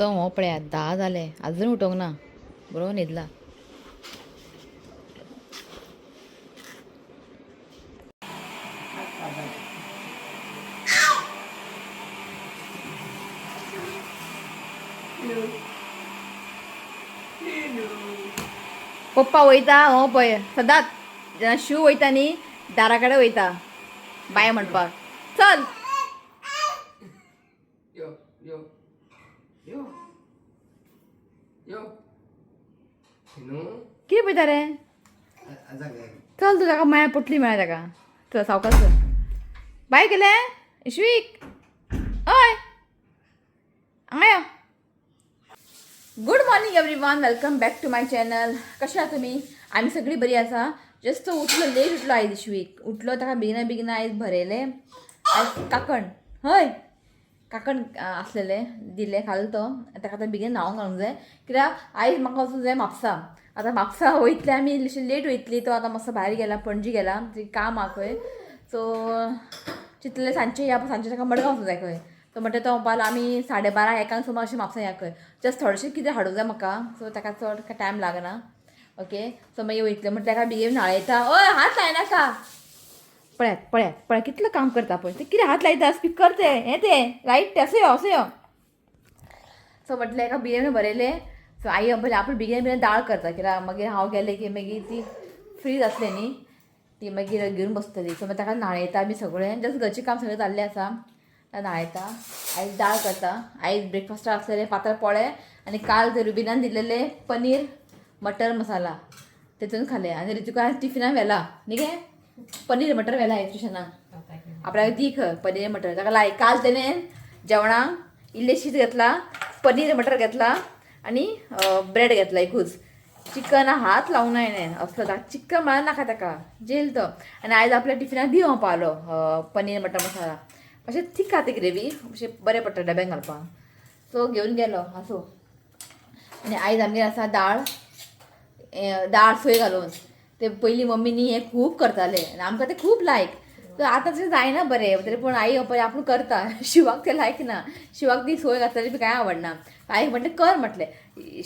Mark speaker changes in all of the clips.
Speaker 1: हो पळयात 10 जाले अजून उठोंक ना बरोबर न्हिदला. पप्पा वयता हो पळय सदांच जेन्ना शिव वयता न्ही दारा कडेन वयता बाय म्हणपाक चल
Speaker 2: Yo, yo, yo, yo. No.
Speaker 1: कितें पळयता रे
Speaker 2: Azag.
Speaker 1: चल तूं ताका माया पटली मेळ्ळा ताका चल सावकाश चल बाय केलें इश्वीक हय हांगा यो. Good morning everyone welcome back to my channel. कशें आहा तुमी? आमी सगळीं बरीं आसा. जस्ट उठलो लेट उठलो आयज इश्वीक उठलो ताका बेगिना बेगिना आयज भरयलें आयज काकण हय काकण आसलेलें दिलें खालो तो ताका आतां बेगीन न्हांवूंक घालूंक जाय कित्याक आयज म्हाका वचूंक जाय म्हापसा. आतां म्हापसा वयतले आमी लेट वयतली तो आतां मातसो भायर गेला पणजी गेला काम आहा खंय सो चिंतलें सांजचें या सांजचें ताका मडगांव वचूंक जाय खंय तो म्हणटा तो म्हणपाक आमी 12:30 1 सुमार अशें म्हापसा या खंय जस्ट थोडेशें कितें हाडूंक जाय म्हाका सो ताका चड टायम लागना. ओके सो मागीर वयतलें म्हणटा ताका बेगीन न्हाळयता ओय हात लायनाका पळयात पळयात पळय कितलें काम करता पळय ते कितें हात लायता स्पिकर ते रायट ते असो यो सो म्हटलें एका बिर्याणी बरयलें सो आई पळय आपूण बिर्याणी दाळ करता कित्याक मागीर हांव गेलें की मागीर ती फ्री जातलें न्ही ती मागीर घेवन बसतली सो मागीर ताका न्हाळयता आमी सगळें जस्ट घरचें काम सगळें जाल्लें आसा न्हाळयता आयज दाळ करता. आयज ब्रेकफास्टाक आसलेले पातळ पोळे आनी काल ते रुबिनान दिलेले पनीर मटर मसाला तेतून खालें आनी रितुका टिफिनान व्हेला न्ही गे पनीर मटर व्हेला ट्युशनाक आपल्याक दी खंय पनीर मटर ताका लायक काल तेणें जेवणाक इल्लें शीत घेतला पनीर मटर घेतला आनी ब्रेड घेतला एकूच चिकन हात लावूंक ना हेणें असलो चिकन म्हळ्यार नाका ताका जेल तो आनी आयज आपल्या टिफिनाक दी हांव पावलो पनीर मटर मसाला अशें थीक आहा ती ग्रेवी अशें बरें पडटा डब्यान घालपाक सो घेवन गेलो आसूं. आनी आयज आमगेर आसा दाळ सोय घालून ते पयलीं मम्मीनी हें खूब करतालें आनी आमकां तें खूब लायक सो आतां तशें जायना बरें तरी पूण आई पळय आपूण करता शिवाक तें लायक ना शिवाक ती सोय घातली बी कांय आवडना आई म्हणलें कर म्हटलें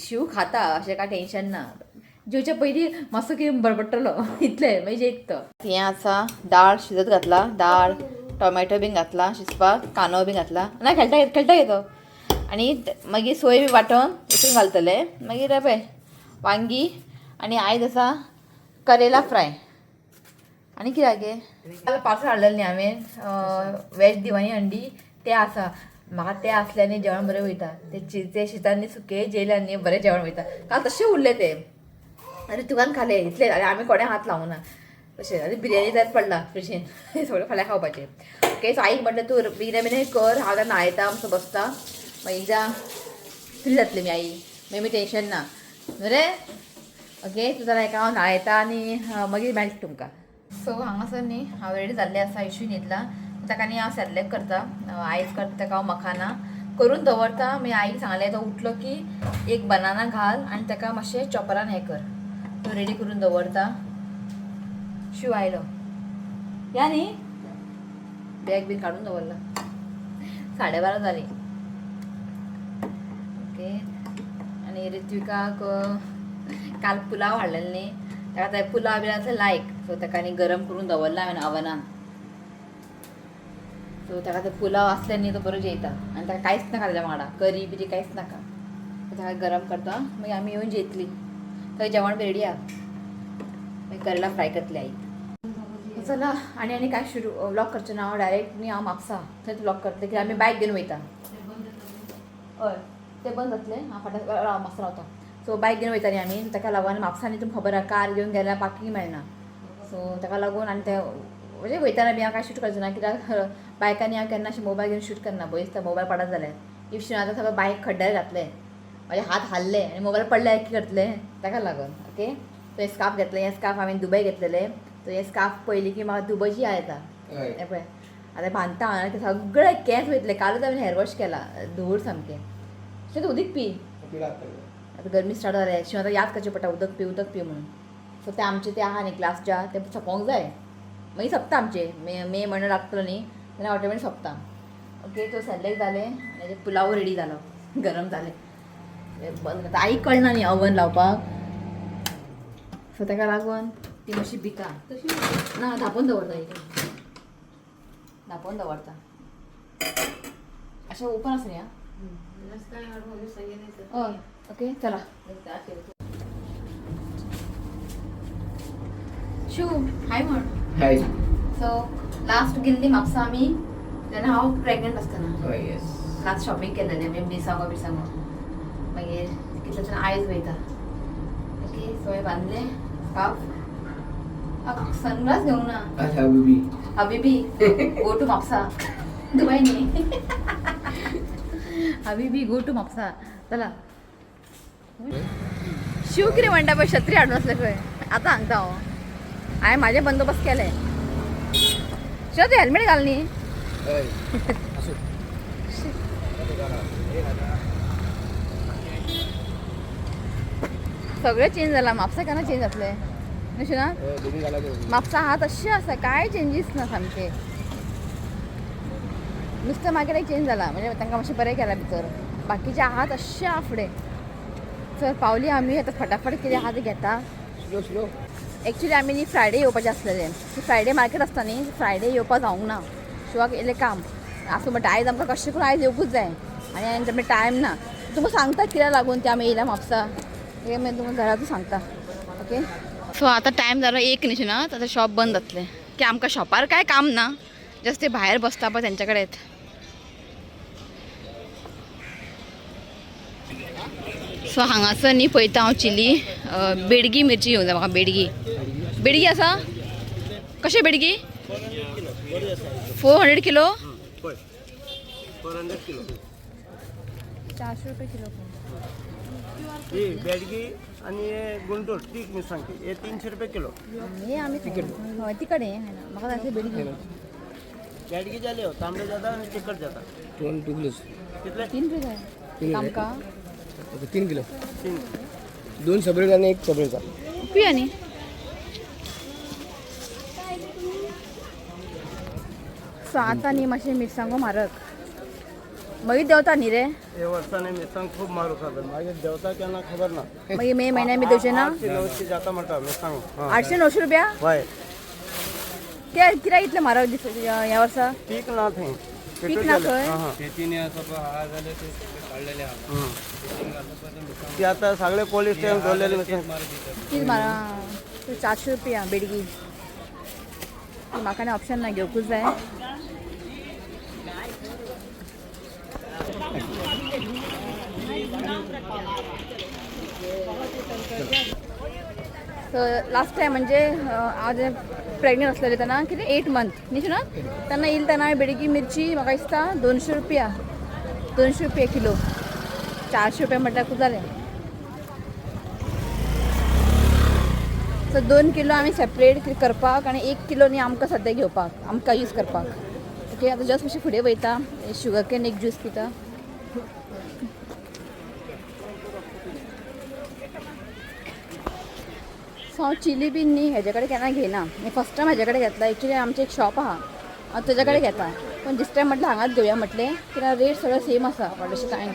Speaker 1: शिव खाता अशें कांय टेंशन ना जेवच्या पयलीं मातसो कितें बडबडटलो इतलें मागीर जेयत तो. हें आसा दाळ शिजत घातला दाळ टोमॅटो बीन घातला शिजपाक कांदो बीन घातला ना खेळटा येतो आनी मागीर सोय बी वांटोन हितून घालतले मागीर पळय वांगी आनी आयज आसा करेला फ्राय आनी कित्याक गे काल पार्सल हाडलेलें न्ही हांवें वॅज दिवानी हंडी तें आसा म्हाका तें आसल्यानी जेवण बरें वयता ते शितांनी सुके जेयल्यान न्ही बरें जेवण वयता काल तशें उरलें तें आनी तुकान खालें इतलें आनी आमी कोणें हात लावूं ना तशें आनी बिर्याणी जायत पडला फ्रिजीन सगळें फाल्यां खावपाचें. ओके सो आईक म्हटलें तूं बिर्याणी कर हांव तें न्हाळयता असो बसता मागीर एकदां फ्री जातली मी आई मागीर टेंशन ना न्हू रे. ओके तूं जाल्यार हांव न्हाळयता आनी मागीर मेळटा तुमकां. सो हांगासर न्ही हांव रेडी जाल्लें आसा इशू न्हिदला ताका न्ही हांव सेलेक्ट करता आयज करता ताका हांव मखाना करून दवरता मागीर आईक सांगलें तो उठलो की एक बनाना घाल आनी ताका मातशें चॉपरान हें कर तो रेडी करून दवरता. शिव आयलो या न्ही बॅग बीन काडून दवरला 12:30 जालीं. ओके आनी रित्विकाक काल पुलाव हाडलेलो न्ही ताका ते पुलाव बी आसा लायक सो ताका न्ही गरम करून दवरला हांवें आवनान सो ताका ते पुलाव आसले न्ही तो बरो जेयता आनी ताका कांयच नाका ताच्या वांगडा करी बिरी कांयच नाका ताका गरम करता मागीर आमी येवन जेयतली थंय जेवण बी रेडी आहा मागीर करेला फ्राय करतली आई. चला आनी कांय व्लॉग करचें ना हांव डायरेक्ट न्ही हांव म्हापसा थंयच व्लॉग करतलें कित्याक आमी बायक घेवन वयता हय तें बंद जातलें हांव फाटल्यान म्हापसा रावता सो बायक घेवन वयता न्ही आमी ताका लागून म्हापसांनी तुमकां खबर आहा कार घेवन गेल्यार पार्किंग मेळना सो ताका लागून आनी तें म्हणजे वयताना बी हांव कांय शूट करचें ना कित्याक बायकांनी हांव केन्ना अशें मोबायल घेवन शूट करना भंय दिसता मोबायल पडत जाल्यार इफ आतां सगळें बायक खड्ड्यार घातलें म्हाजे हात हाल्ले आनी मोबायल पडल्यार कितें करतलें ताका लागून. ओके सो हें स्कार्फ घेतलें हें स्कार्फ हांवें दुबय घेतलेलें सो हें स्कार्फ पयलीं की म्हाका दुबयची याद येता हें पळय आतां बांदता हांव ते सगळे केंस वयतले कालूच हांवें हेअर वॉश केला धूळ सामकें अशें उदीक पी आतां गरमी स्टार्ट जालें शिव आतां याद करचें पडटा उदक पी म्हणून सो तें आमचें तें आहा न्ही क्लास च्या तें सोंपोंक जाय मागीर सोंपता आमचें मे म्हयनो लागतलो न्ही तेन्ना ऑटोमॅटीक सोंपता. ओके तो सेलेक्ट जालें आनी पुलाव रेडी जालो गरम झाले बंद करता आई कळना न्ही ओवन लावपाक सो ताका लागून ती मातशी भिता ना धांपून दवरता एक धांपून दवरता अशें ओपन आसा न्ही हय ओके चला शू हाय म्हण
Speaker 2: हाय
Speaker 1: सो लास्ट गेल्ली म्हापसा आमी तेन्ना हांव प्रेग्नंट आसतना
Speaker 2: हय येस
Speaker 1: लास्ट शॉपिंग केलेलें आमी मिरसांगो मागीर कितल्याच्यान आयज वयता ओके सो हांवें बांदलें स्कार्फ सनग्लास घेवंक ना
Speaker 2: अच्छा बेबी
Speaker 1: हबीबी गो टू म्हापसा दुबय न्ही हबीबी गो टू म्हापसा चला शिव कितें म्हणटा पळय छत्री हाडून आसले खंय आतां सांगता हांव हांवें म्हाजें बंदोबस्त केलें शिव तूं हेल्मेट घाल न्ही
Speaker 2: हय असो
Speaker 1: सगळें चेंज जाला म्हापसा केन्ना चेंज जातलें अशें ना
Speaker 2: दोनी घाला
Speaker 1: म्हापसा आहा तशें आसा कांय चेंजीस ना सामके नुस्तें मार्केट चेंज जाला म्हणजे तांकां मातशें बरें केलां भितर बाकीचे आहा तशें आहा फुडें चल पावली आमी आतां फटाफट कितें आहा तें घेता
Speaker 2: स्लो स्लो
Speaker 1: एक्चुली आमी न्ही फ्रायडे येवपाचें आसलेलें फ्रायडे मार्केट आसता न्ही फ्रायडे येवपा जावंक ना शिवाक येयलें काम आसूं म्हणटा आयज आमकां कशें करून आयज येवकूच जाय आनी आमचे टायम ना तुमकां सांगता कित्याक लागून ते आमी येयल्या म्हापसा हे मागीर तुमकां घरातूच सांगता ओके सो आतां टायम जालो 1 न्ही ना आतां शॉप बंद जातलें की आमकां शॉपार कांय काम ना जस्ट ते भायर बसता पळय तेंच्या कडेन सो हांगासर न्ही पळयता हांव चिली बेडगी मिरची घेवंक जाय म्हाका बेडगी आसा कशें बेडगी 400 किलो
Speaker 3: 400 किलो
Speaker 1: 400 रुपये किलो
Speaker 3: ही बेडगी आणि हे गुंटूर तीक मिरसांग हे 300 रुपये किलो
Speaker 1: हे आमी हय तिकट हे म्हाका जाय आसली बेडगी
Speaker 3: बेडगी जाले तांबडे जाता आणि तिखट जाता
Speaker 2: 2 किलोस
Speaker 3: कितले
Speaker 1: 3 रुपये जाय आमकां
Speaker 2: 3 किलो
Speaker 3: 3
Speaker 2: 2 सबरेचा आणि 1 सबरेचा
Speaker 1: पिया न्ही सो आतां न्ही मातशें मिरसांगो म्हारग मागीर देंवता न्ही रे
Speaker 3: हे वर्साने मिरसांग खूप मारू खातात मागीर देवता केन्ना खबर ना
Speaker 1: मागीर मे म्हयन्यान बी देवचे ना
Speaker 3: 800-900 जाता म्हणटा मिरसांग
Speaker 1: 800-900 रुपया
Speaker 3: हय
Speaker 1: कित्याक इतले म्हारग ह्या वर्सा
Speaker 3: पीक ना थंय
Speaker 1: पीक ना खंय
Speaker 3: ती आता सगळे पोलीस स्टेशन दवरलेले मिरसांग
Speaker 1: तीच म्हारग 400 रुपया बेडगी म्हाका आनी ऑप्शन ना घेवकूच जाय सो लास्ट टायम म्हणजे हांव जें प्रेग्नंट आसलेलें तेन्ना कितें 8 मंथ न्ही ना तेन्ना येयली तेन्ना हांवें बेडगी मिरची म्हाका दिसता 200 रुपया किलो 400 रुपया म्हटल्यार खूब जालें सो 2 किलो आमी सेपरेट करपाक आनी 1 किलो न्ही आमकां सद्या घेवपाक आमकां यूज करपाक ओके आतां जस्ट मातशें फुडें वयता शुगर कॅन एक ज्यूस पिता सो हांव चिली बीन न्ही हेजे कडेन केन्ना घेयना फर्स्ट टायम हेजे कडेन घेतला एक्चुली आमचें एक शॉप आहा हांव तेजे कडेन घेता पण दिस टायम म्हटल्यार हांगाच घेवया म्हटलें कित्याक रेट सगळें सेम आसा व्हडलेशें कांय ना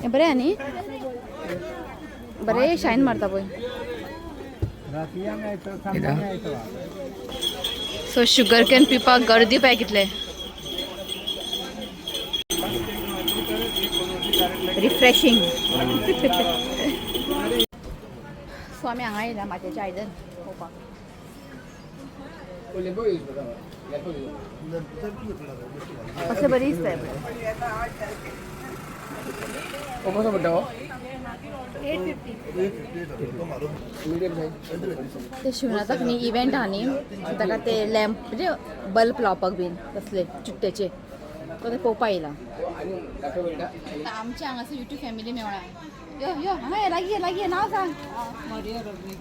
Speaker 1: हें बरें आहा न्ही बरें शायन मारता पळय सो शुगर कॅन पिवपाक गर्दी पळय कितले रिफ्रेशींग सो आमी हांगा येयला मातयेचें आयदन पळोवपाक अशें बरी दिसता
Speaker 2: कसो पडटा हो
Speaker 1: 850 ते शिवनाथाक न्ही इव्हेंट आहा न्ही ताका ते लॅम्प म्हणजे बल्ब लावपाक बीन तसले चिट्टेचे तो ते पळोवपा येयला आमचे हांगासर युट्यूब फॅमिली मेवळा यो यो हांगा ये लागीं ये नांव सांग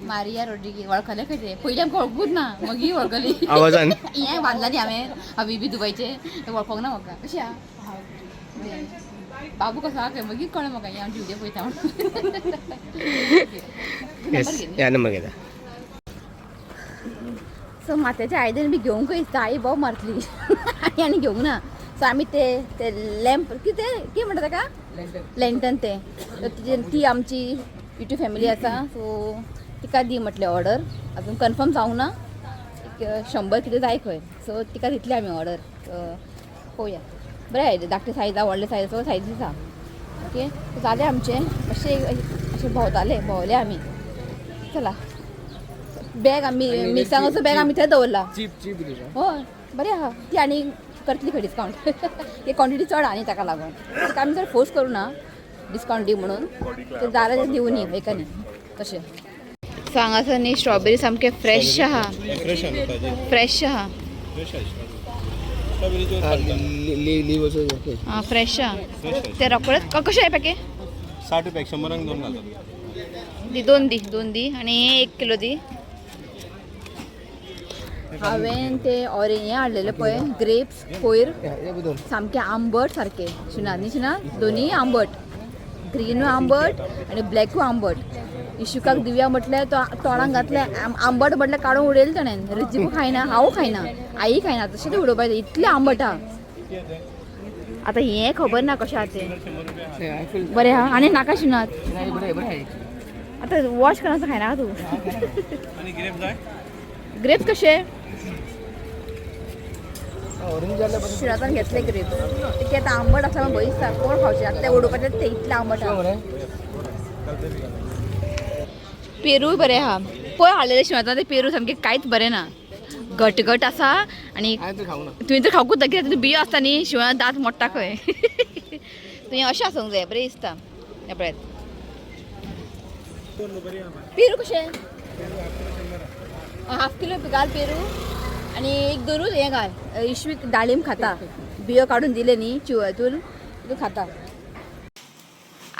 Speaker 1: मारिया रोड्रिगीज वळखलें खंय ते पयलीं आमकां वळखूच ना मागीर वळखली
Speaker 2: आवाजान
Speaker 1: हें बांदला न्ही हांवें हबीबी दुबयचे वळखोंक ना म्हाका कशें आहा बाबू कसो आहा खंय मागीर कळ्ळें म्हाका हें आमचे व्हिडिओ पळयता
Speaker 2: येस ह्या नंबर घेता
Speaker 1: सो माथ्याचें आयदन बी घेवंकूय दिसता आई बोब मारतली आनी घेवंक ना सो आमी ते लॅम्प कितें म्हणटा ताका लँटन ते ती आमची युट्यूब फॅमिली आसा सो तिका दी म्हटलें ऑर्डर अजून कन्फर्म जावंक ना एक 100 कितें जाय खंय सो तिका दितली आमी ऑर्डर पळोवया बरें आयलें धाकटे सायजा व्हडले सायज सगळे सायज दिसा ओके जालें आमचें मातशें अशें भोंवले आमी चला बॅग आमी मिरसांगोचो बॅग आमी थंय दवरला
Speaker 2: चीप
Speaker 1: हय बरें आहा ती आनी करतली खंय डिस्कावंट ही क्वॉन्टिटी चड आहा न्ही ताका लागून ताका आमी जर फोर्स करूं ना डिस्कावंट दी म्हणून ते जाल्यार दिवं न्ही एका न्ही तशें सो हांगासर न्ही स्ट्रॉबेरी सामके फ्रेश आहा फ्रेश आहा हां फ्रेश आहा ते रोखडेच कशें आहे पॅके
Speaker 3: 60 रुपये 100 रंग 2 घालतात
Speaker 1: दी दोन दी आणि हे 1 किलो दी हांवें ते ऑरेंज हें हाडलेलें पळय ग्रेप्स कोयर सामके आंबट सारके शिनात न्ही शिनात दोनीय आंबट ग्रीनूय आंबट आनी ब्लॅकूय आंबट इशुकाक दिवया म्हटल्यार तो तोंडाक घातले आंबट म्हटल्यार काडून उडयलें ताणें रिजीपू खायना हांव खायना आई खायना तशें तें उडोवपाक जाय इतलें आंबट आहा आतां हें खबर ना कशें आहा तें बरें आहा आनी नाका शिनात आतां वॉश करनासतना खायना तूं
Speaker 3: आणि ग्रेप जाय
Speaker 1: ग्रेप्स कशे शिनातान घेतले ग्रेप्स ते आतां आंबट आसता म्हाका भंय दिसता कोण खावचें आतां ते उडोवपाचें ते इतलें आंबट आहा पेरूय बरें आहा पळय हाडलेले शिनातान ते पेरू सामके कांयच बरें ना घट आसा आनी तुवें तर खावूंक ना कित्याक बियो आसता न्ही शिवाय दांत मोडटा खंय तुवें अशें आसूंक जाय बरें दिसता हे पळयात पेरू कशे 1/2 किलो घाल पेरू आनी एक दोनूच हें घाल इशवीक डाळिंब खाता बियो काडून दिले न्ही चिवळातून तूं खाता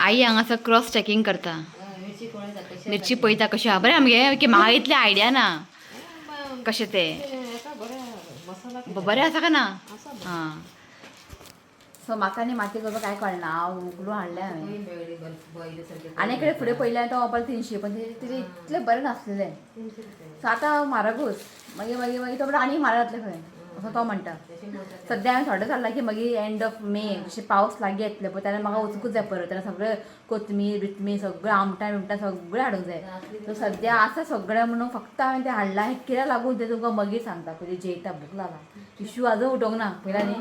Speaker 1: आई हांगासर क्रॉस चॅकींग करता मिरची पळयता कशी आहा बरें आमगे म्हाका इतलें आयडिया ना कशें तें बरें आसा काय ना हां सो म्हाका न्ही माती करपाक काय कळना हांव उगडून हाडलें हांवें आनी कडेन फुडें पयलें तो मोबायल 300 पण तेजें इतलें बरें नासलेलें सो आतां म्हारगूच मागीर तो म्हणटा आनी म्हारग जातलें खंय असो तो म्हणटा सद्या हांवें थोडें जाल्ला की मागीर एंड ऑफ मे जशें पावस लागीं येतले पळय तेन्ना म्हाका वचूंकूच जाय परत तेन्ना सगळें कोथमीर बिथमीर सगळें आमटाण सगळें हाडूंक जाय सो सद्या आसा सगळें म्हणून फक्त हांवें तें हाडलां कित्याक लागून तें तुमकां मागीर सांगता पयलीं जेयता भूक लागला इशू आजून उठोंक ना पयला न्ही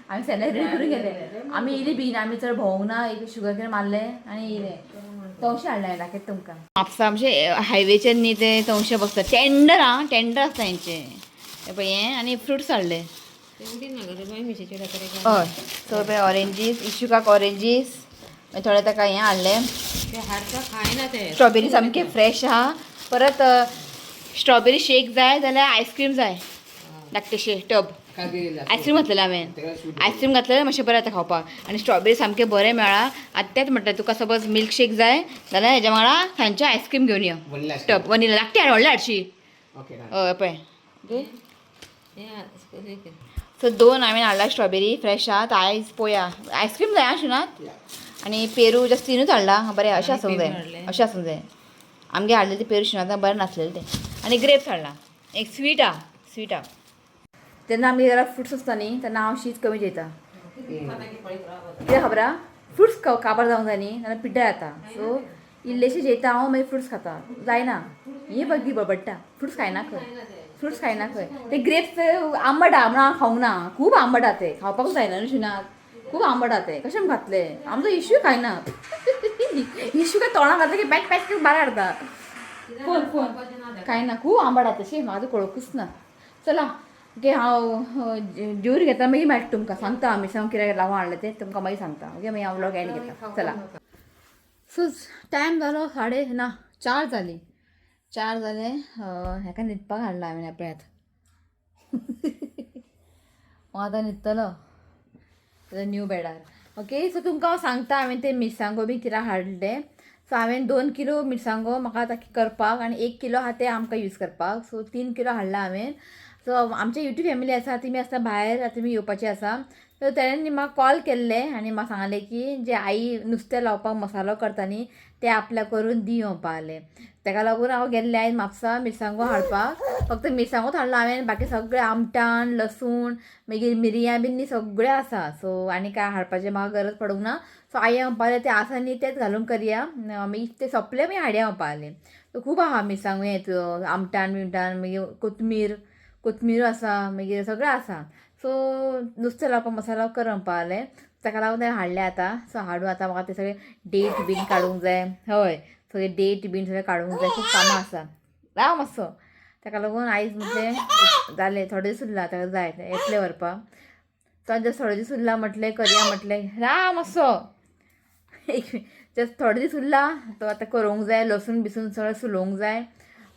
Speaker 1: आमी सेलेब्रेट करून गेले आमी येयली बीन आमी चड भोंवूंक ना एक शुगर केन मारलें आनी येयले तवशें हाडलें हांवें दाखयता तुमकां म्हापसा म्हणजे हायवेचेर न्ही ते तवशें बसता टेंडर आसता हेंचे पळय हें आनी फ्रुट्स हाडले हय सो पळय ऑरेंजीस इशुकाक ऑरेंजीस मागीर थोडे ताका हें हाडलें स्ट्रॉबेरी सामके फ्रेश आहा परत स्ट्रॉबेरी शेक जाय जाल्यार आयस्क्रीम जाय धाकटेशें टब आयस्क्रीम घातलेलें हांवें आयस्क्रीम घातलेलें मातशें बरें जाता खावपाक आनी स्ट्रॉबेरी सामकें बरें मेळ्ळा आतां तेंच म्हणटा तुका सपोज मिल्क शेक जाय जाल्यार हेज्या वांगडा सांजचें आयस्क्रीम घेवन यो टब वनिला धाकटी हाड व्हडली हाडशी हय पळय सो 2 हांवें हाडला स्ट्रॉबेरी फ्रेश आहात आयज पळोवया आयस्क्रीम जाय आं शिनात आनी पेरू जस्ट 3च हाडला बरें अशें आसूंक जाय आमगे हाडलें तें पेरू शिनात बरें नासलेलें तें आनी ग्रेप्स हाडला एक स्वीट आहा तेन्ना आमी जरा फ्रुट्स आसता न्ही तेन्ना हांव शीत कमी जेयता कितें खबर आहा फ्रुट्स काबार जावंक जाय न्ही जाल्यार पिड्ड्यार जाता सो इल्लेशें जेयता हांव मागीर फ्रुट्स खाता जायना ही बगी बडबडटा फ्रुट्स खायना खंय ते ग्रेप्स आंबट आहा म्हणून हांव खावंक ना खूब आंबट आहा ते खावपाकूच जायना न्हू शिनात खूब आंबट आहा ते कशें घातले आमचो इशू खायना इशू काय तोंडाक घातले की पॅच करून भायर हाडता फोन खायना खूब आंबट आहा तशें म्हाका कळकूच ना चला ओके हांव जेवूर घेता मागीर मेळटा तुमकां सांगता हांव मिरसांग कित्याक लागून हाडलें तें तुमकां मागीर सांगता ओके मागीर हांव व्लॉग एंड घेता चला सो टायम जालो 4 जाली 4 जाले हेका न्हिदपाक हाडला हांवें पळयात हांव आतां न्हिदतलो न्यू बेडार ओके सो तुमकां हांव सांगता हांवें ते मिरसांगो बी कित्याक हाडले सो हांवें 2 किलो मिरसांगो म्हाका आतां करपाक आनी 1 किलो आहा ते आमकां यूज करपाक सो 3 किलो हाडला हांवें सो आमचे युट्यूब फॅमिली आसा तुमी आसता भायर तुमी येवपाची आसा तर तेणें म्हाका कॉल केल्ले आनी म्हाका सांगलें की जे आई नुस्तें लावपाक मसालो करता न्ही ते आपल्या करून दी म्हणपाक ताका लागून हांव गेल्लें आयज म्हापसा मिरसांगो हाडपाक. फक्त मिरसांगोच हाडलो हांवें, बाकी सगळें आमटाण लसूण मागीर मिरयां बीन न्ही सगळें आसा. सो आनी काय हाडपाचें म्हाका गरज पडूंक ना. सो आई म्हणपाक ते आसा न्ही तेच घालून करया, मागीर ते सोंपले मागीर हाडया म्हणपाक सो खूब आहा मिरसांगो हें आमटाण बिमटाण मागीर कोथमीर आसा मागीर सगळें आसा. सो नुस्तें लावपाक मसालो कर म्हणपाक ताका लागून तें हाडलें आतां. सो हाडून आतां म्हाका ते सगळे डेट बीन काडूंक जाय. हय, सगळे डेट बीन सगळें काडूंक जाय. खूब कामां आसा. राव मातसो. ताका लागून आयज म्हटलें जालें थोडे दीस उरला ताका जाय येतलें व्हरपाक. सो जस्ट थोडे दीस उरला म्हटलें करया म्हटलें. राव मातसो जस्ट थोडे दीस उरला तो आतां करूंक जाय. लसूण बिसून सगळें सुलोवंक जाय.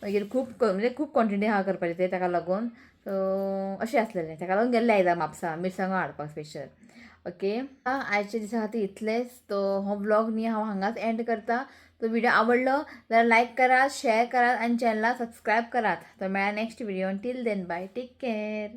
Speaker 1: मागीर खूब क्वॉन्टिटी आहा करपाचें तें ताका लागून. सो अशें आसलेलें ताका लागून गेल्लें आयज म्हापसा मिरसांगो हाडपाक स्पेशल. ओके, आयच्या दिसा खातीर इतलेंच. तो हो व्लॉग न्ही हांव हांगाच एंड करता. तो व्हिडिओ आवडलो जाल्यार लायक करात, शेअर करात आनी चॅनलाक सबस्क्रायब करात. तो मेळ्या next video. Till then bye, take care.